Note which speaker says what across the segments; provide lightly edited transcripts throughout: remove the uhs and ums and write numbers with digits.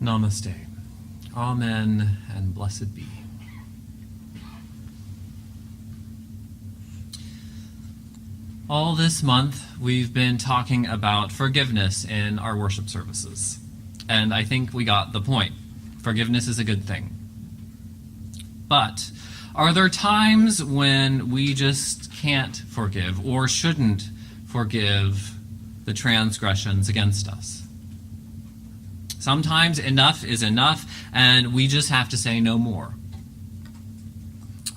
Speaker 1: Namaste. Amen, and blessed be. All this month, we've been talking about forgiveness in our worship services. And I think we got the point. Forgiveness is a good thing. But are there times when we just can't forgive or shouldn't forgive the transgressions against us? Sometimes enough is enough, and we just have to say no more.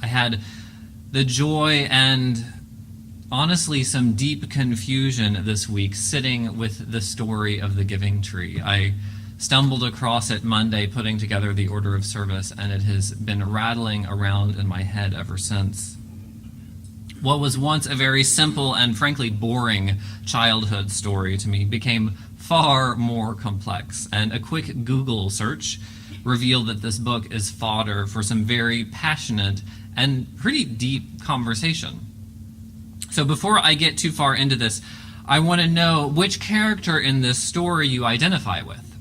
Speaker 1: I had the joy and honestly some deep confusion this week sitting with the story of the giving tree. I stumbled across it Monday putting together the order of service, and it has been rattling around in my head ever since. What was once a very simple and frankly boring childhood story to me became far more complex, and a quick Google search revealed that this book is fodder for some very passionate and pretty deep conversation. So before I get too far into this, I want to know which character in this story you identify with.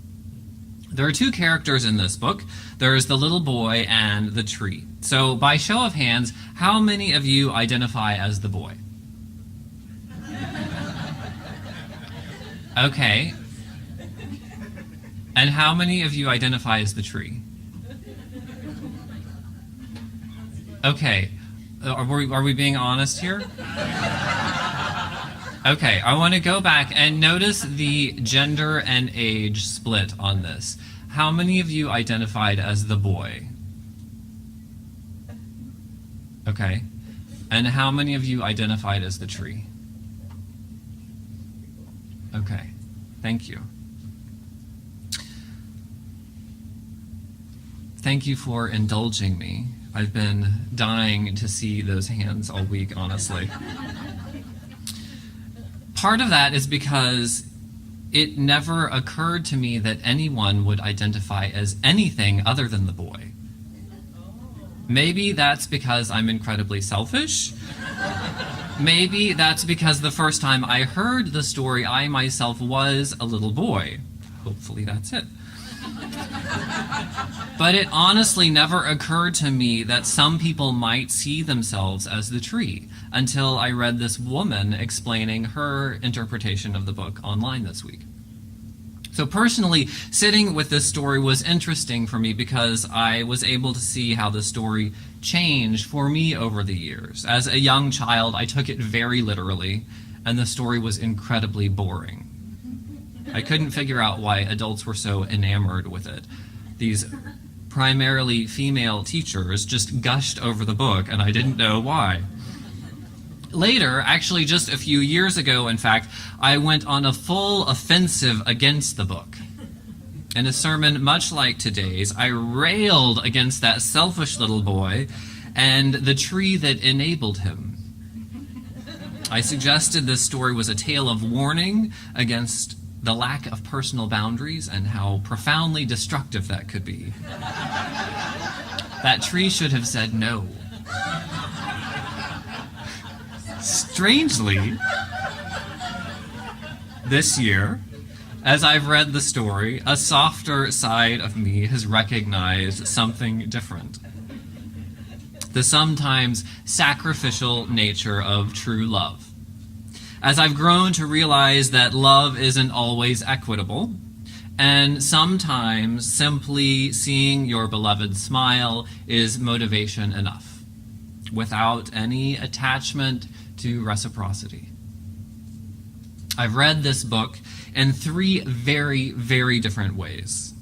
Speaker 1: There are two characters in this book. There's the little boy and the tree. So by show of hands, how many of you identify as the boy? Okay. And how many of you identify as the tree? Okay. Are we being honest here? Okay, I want to go back and notice the gender and age split on this. How many of you identified as the boy? Okay. And how many of you identified as the tree? Okay, thank you. Thank you for indulging me. I've been dying to see those hands all week, honestly. Part of that is because it never occurred to me that anyone would identify as anything other than the boy. Maybe that's because I'm incredibly selfish. Maybe that's because the first time I heard the story, I myself was a little boy. Hopefully that's it. But it honestly never occurred to me that some people might see themselves as the tree until I read this woman explaining her interpretation of the book online this week. So personally, sitting with this story was interesting for me because I was able to see how the story changed for me over the years. As a young child, I took it very literally, and the story was incredibly boring. I couldn't figure out why adults were so enamored with it. These primarily female teachers just gushed over the book, and I didn't know why. Later, actually just a few years ago, in fact, I went on a full offensive against the book. In a sermon much like today's, I railed against that selfish little boy and the tree that enabled him. I suggested this story was a tale of warning against the lack of personal boundaries and how profoundly destructive that could be. That tree should have said no. Strangely, this year, as I've read the story, a softer side of me has recognized something different. The sometimes sacrificial nature of true love. As I've grown to realize that love isn't always equitable, and sometimes simply seeing your beloved smile is motivation enough, without any attachment to reciprocity. I've read this book in three very, very different ways.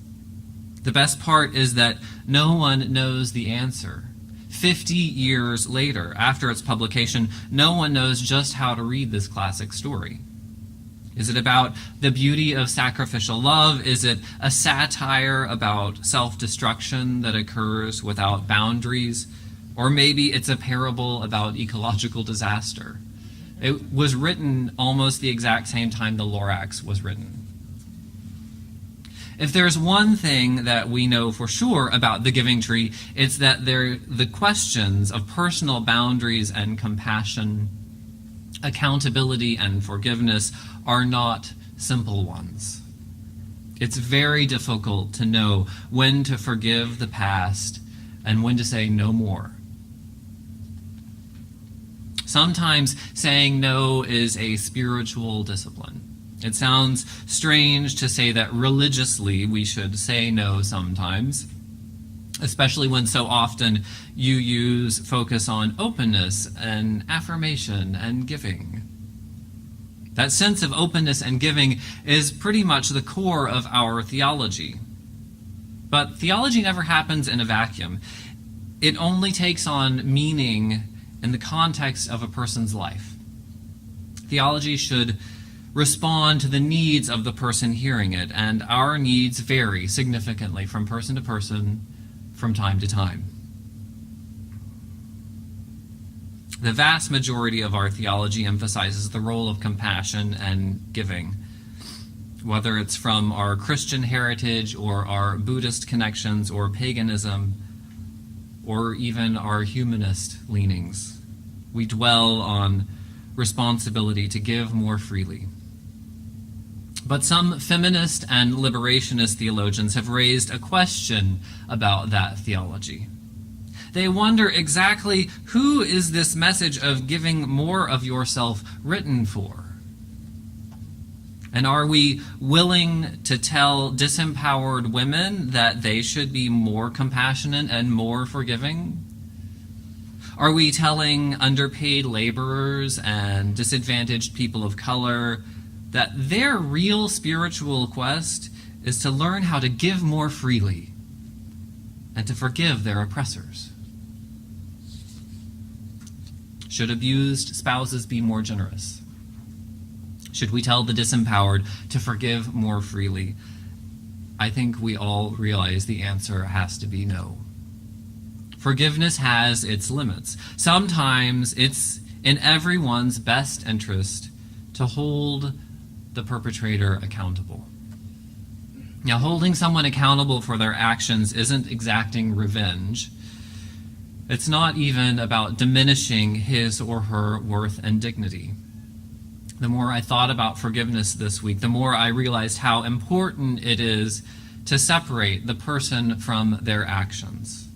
Speaker 1: The best part is that no one knows the answer. 50 years later, after its publication, no one knows just how to read this classic story. Is it about the beauty of sacrificial love? Is it a satire about self-destruction that occurs without boundaries? Or maybe it's a parable about ecological disaster. It was written almost the exact same time the Lorax was written. If there's one thing that we know for sure about the Giving Tree, it's that the questions of personal boundaries and compassion, accountability and forgiveness are not simple ones. It's very difficult to know when to forgive the past and when to say no more. Sometimes saying no is a spiritual discipline. It sounds strange to say that religiously we should say no sometimes, especially when so often you use focus on openness and affirmation and giving. That sense of openness and giving is pretty much the core of our theology. But theology never happens in a vacuum. It only takes on meaning in the context of a person's life. Theology should respond to the needs of the person hearing it, and our needs vary significantly from person to person, from time to time. The vast majority of our theology emphasizes the role of compassion and giving. Whether it's from our Christian heritage or our Buddhist connections or paganism or even our humanist leanings, we dwell on responsibility to give more freely. But some feminist and liberationist theologians have raised a question about that theology. They wonder exactly who is this message of giving more of yourself written for? And are we willing to tell disempowered women that they should be more compassionate and more forgiving? Are we telling underpaid laborers and disadvantaged people of color that their real spiritual quest is to learn how to give more freely and to forgive their oppressors? Should abused spouses be more generous? Should we tell the disempowered to forgive more freely? I think we all realize the answer has to be no. Forgiveness has its limits. Sometimes it's in everyone's best interest to hold the perpetrator accountable. Now, holding someone accountable for their actions isn't exacting revenge. It's not even about diminishing his or her worth and dignity. The more I thought about forgiveness this week, the more I realized how important it is to separate the person from their actions.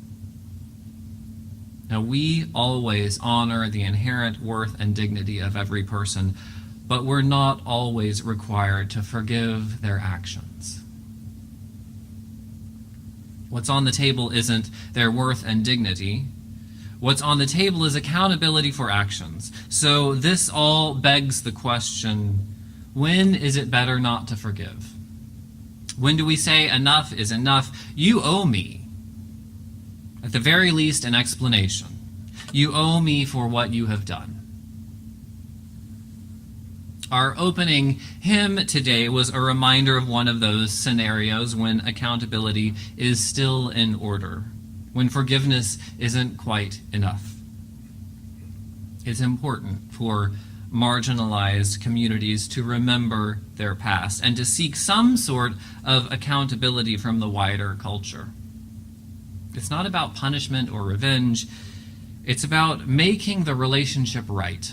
Speaker 1: Now, we always honor the inherent worth and dignity of every person, but we're not always required to forgive their actions. What's on the table isn't their worth and dignity. What's on the table is accountability for actions. So this all begs the question, when is it better not to forgive? When do we say enough is enough? You owe me. At the very least, an explanation. You owe me for what you have done. Our opening hymn today was a reminder of one of those scenarios when accountability is still in order, when forgiveness isn't quite enough. It's important for marginalized communities to remember their past and to seek some sort of accountability from the wider culture. It's not about punishment or revenge. It's about making the relationship right.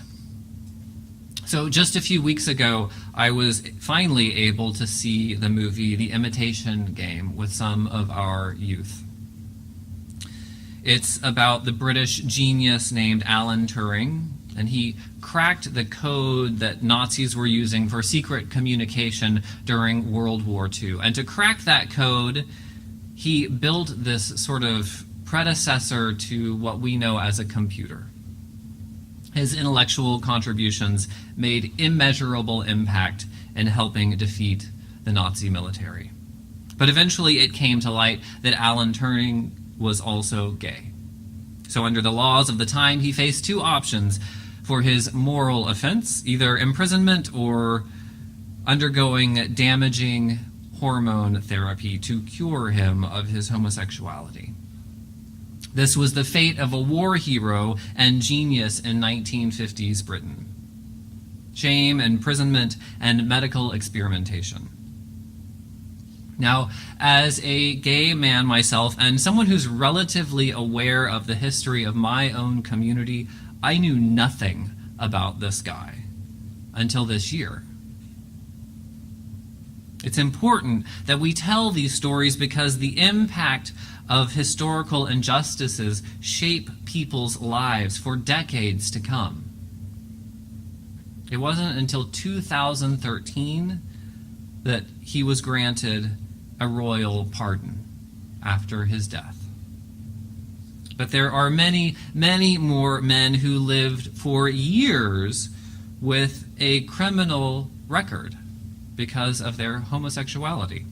Speaker 1: So just a few weeks ago, I was finally able to see the movie The Imitation Game with some of our youth. It's about the British genius named Alan Turing, and he cracked the code that Nazis were using for secret communication during World War II. And to crack that code, he built this sort of predecessor to what we know as a computer. His intellectual contributions made immeasurable impact in helping defeat the Nazi military. But eventually it came to light that Alan Turing was also gay. So under the laws of the time, he faced two options for his moral offense, either imprisonment or undergoing damaging hormone therapy to cure him of his homosexuality. This was the fate of a war hero and genius in 1950s Britain. Shame, imprisonment, and medical experimentation. Now, as a gay man myself, and someone who's relatively aware of the history of my own community, I knew nothing about this guy until this year. It's important that we tell these stories because the impact of historical injustices shape people's lives for decades to come. It wasn't until 2013 that he was granted a royal pardon after his death. But there are many, many more men who lived for years with a criminal record because of their homosexuality.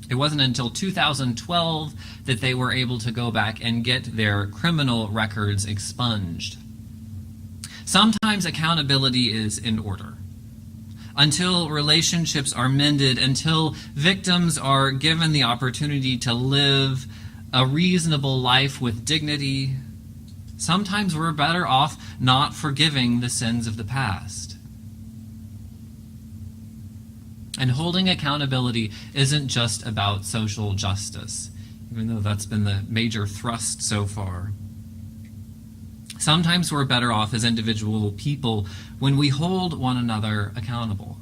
Speaker 1: It wasn't until 2012 that they were able to go back and get their criminal records expunged. Sometimes accountability is in order. Until relationships are mended, until victims are given the opportunity to live a reasonable life with dignity, sometimes we're better off not forgiving the sins of the past. And holding accountability isn't just about social justice, even though that's been the major thrust so far. Sometimes we're better off as individual people when we hold one another accountable.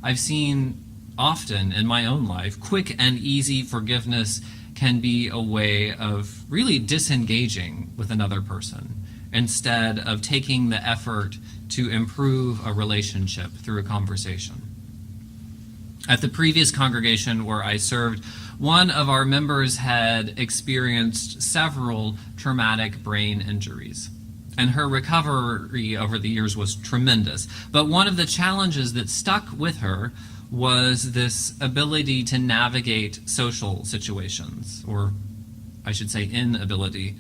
Speaker 1: I've seen often in my own life, quick and easy forgiveness can be a way of really disengaging with another person instead of taking the effort to improve a relationship through a conversation. At the previous congregation where I served, one of our members had experienced several traumatic brain injuries, and her recovery over the years was tremendous. But one of the challenges that stuck with her was this ability to navigate social situations, or I should say inability.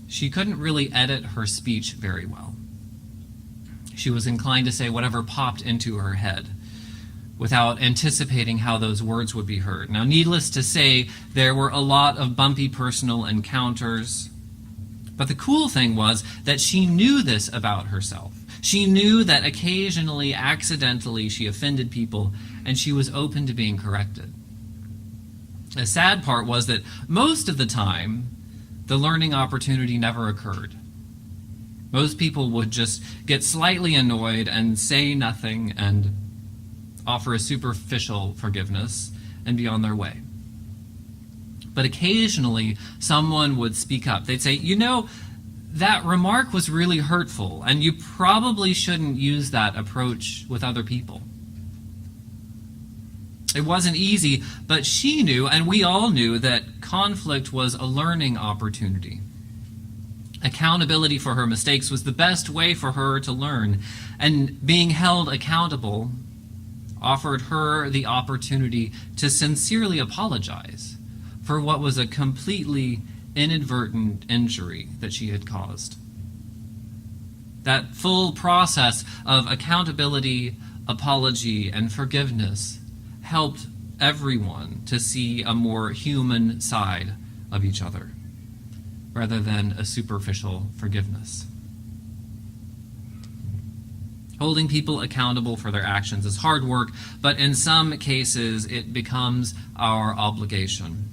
Speaker 1: She couldn't really edit her speech very well. She was inclined to say whatever popped into her head without anticipating how those words would be heard. Now, needless to say, there were a lot of bumpy personal encounters, but the cool thing was that she knew this about herself. She knew that occasionally, accidentally, she offended people, and she was open to being corrected. The sad part was that most of the time, the learning opportunity never occurred. Most people would just get slightly annoyed and say nothing and offer a superficial forgiveness and be on their way. But occasionally, someone would speak up. They'd say, you know, that remark was really hurtful, and you probably shouldn't use that approach with other people. It wasn't easy, but she knew, and we all knew, that conflict was a learning opportunity. Accountability for her mistakes was the best way for her to learn, and being held accountable offered her the opportunity to sincerely apologize for what was a completely inadvertent injury that she had caused. That full process of accountability, apology, and forgiveness helped everyone to see a more human side of each other, rather than a superficial forgiveness. Holding people accountable for their actions is hard work, but in some cases it becomes our obligation.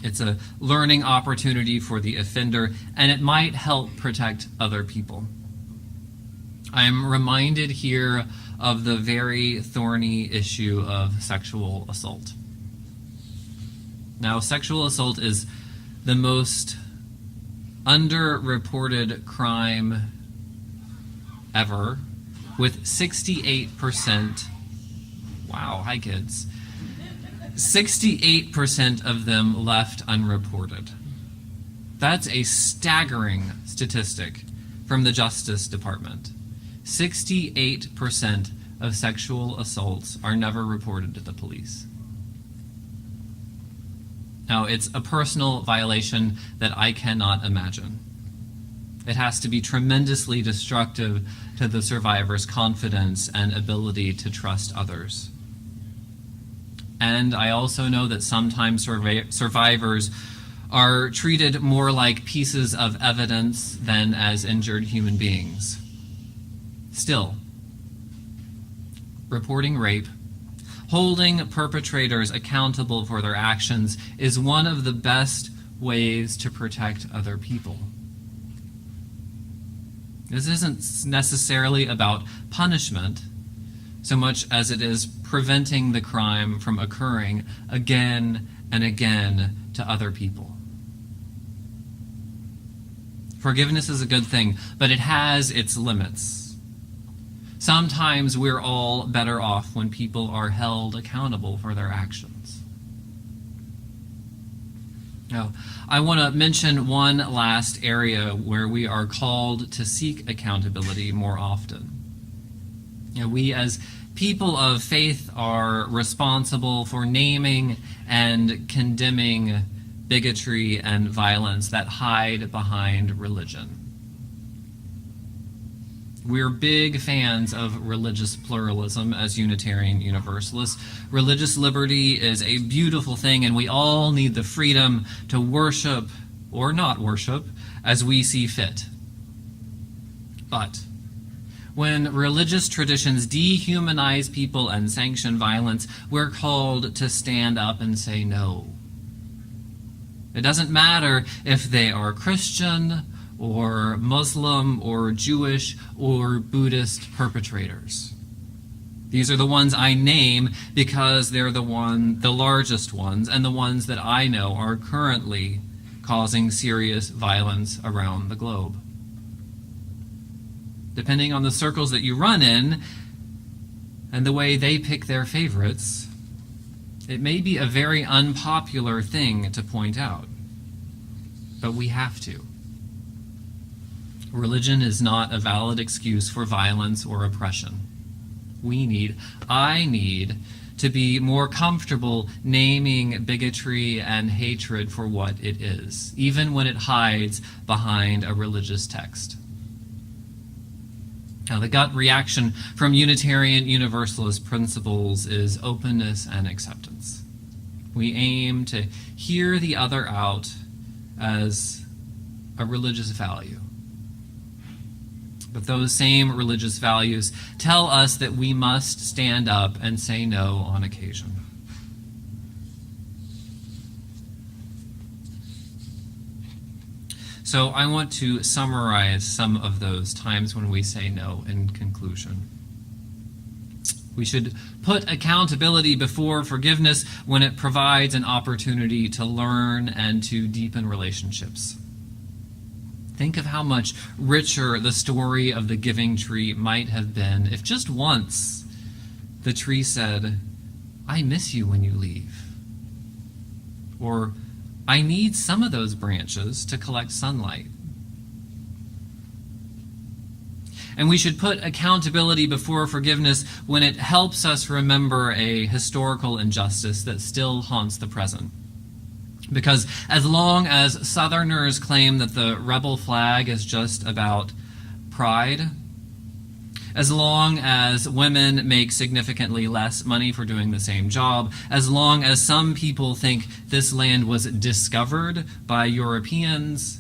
Speaker 1: It's a learning opportunity for the offender, and it might help protect other people. I am reminded here of the very thorny issue of sexual assault. Now, sexual assault is the most underreported crime ever, with 68%, wow, hi kids, 68% of them left unreported. That's a staggering statistic from the Justice Department. 68% of sexual assaults are never reported to the police. Now, it's a personal violation that I cannot imagine. It has to be tremendously destructive to the survivor's confidence and ability to trust others. And I also know that sometimes survivors are treated more like pieces of evidence than as injured human beings. Still, reporting rape, holding perpetrators accountable for their actions is one of the best ways to protect other people. This isn't necessarily about punishment, so much as it is preventing the crime from occurring again and again to other people. Forgiveness is a good thing, but it has its limits. Sometimes we're all better off when people are held accountable for their actions. Now, I want to mention one last area where we are called to seek accountability more often. We as people of faith are responsible for naming and condemning bigotry and violence that hide behind religion. We're big fans of religious pluralism as Unitarian Universalists. Religious liberty is a beautiful thing, and we all need the freedom to worship or not worship as we see fit. But when religious traditions dehumanize people and sanction violence, we're called to stand up and say no. It doesn't matter if they are Christian or Muslim or Jewish or Buddhist perpetrators. These are the ones I name because they're the largest ones and the ones that I know are currently causing serious violence around the globe. Depending on the circles that you run in and the way they pick their favorites, it may be a very unpopular thing to point out, but we have to. Religion is not a valid excuse for violence or oppression. I need to be more comfortable naming bigotry and hatred for what it is, even when it hides behind a religious text. Now, the gut reaction from Unitarian Universalist principles is openness and acceptance. We aim to hear the other out as a religious value. But those same religious values tell us that we must stand up and say no on occasion. So I want to summarize some of those times when we say no in conclusion. We should put accountability before forgiveness when it provides an opportunity to learn and to deepen relationships. Think of how much richer the story of the giving tree might have been if just once the tree said, "I miss you when you leave," or "I need some of those branches to collect sunlight." And we should put accountability before forgiveness when it helps us remember a historical injustice that still haunts the present. Because as long as Southerners claim that the rebel flag is just about pride, as long as women make significantly less money for doing the same job, as long as some people think this land was discovered by Europeans,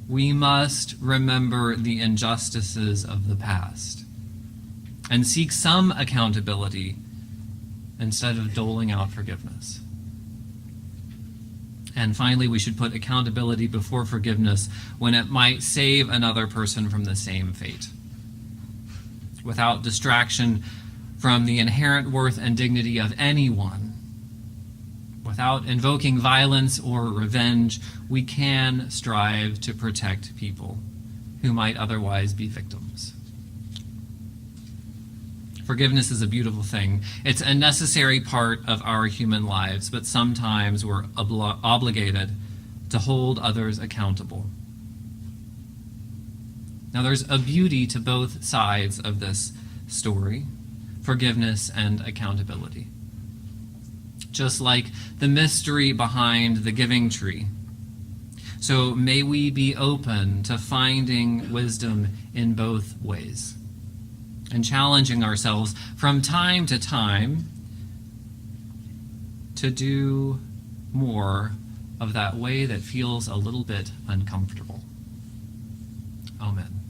Speaker 1: we must remember the injustices of the past and seek some accountability instead of doling out forgiveness. And finally, we should put accountability before forgiveness when it might save another person from the same fate, without distraction from the inherent worth and dignity of anyone. Without invoking violence or revenge, we can strive to protect people who might otherwise be victims. Forgiveness is a beautiful thing. It's a necessary part of our human lives, but sometimes we're obligated to hold others accountable. Now, there's a beauty to both sides of this story, forgiveness and accountability. Just like the mystery behind the giving tree. So may we be open to finding wisdom in both ways and challenging ourselves from time to time to do more of that way that feels a little bit uncomfortable. Amen.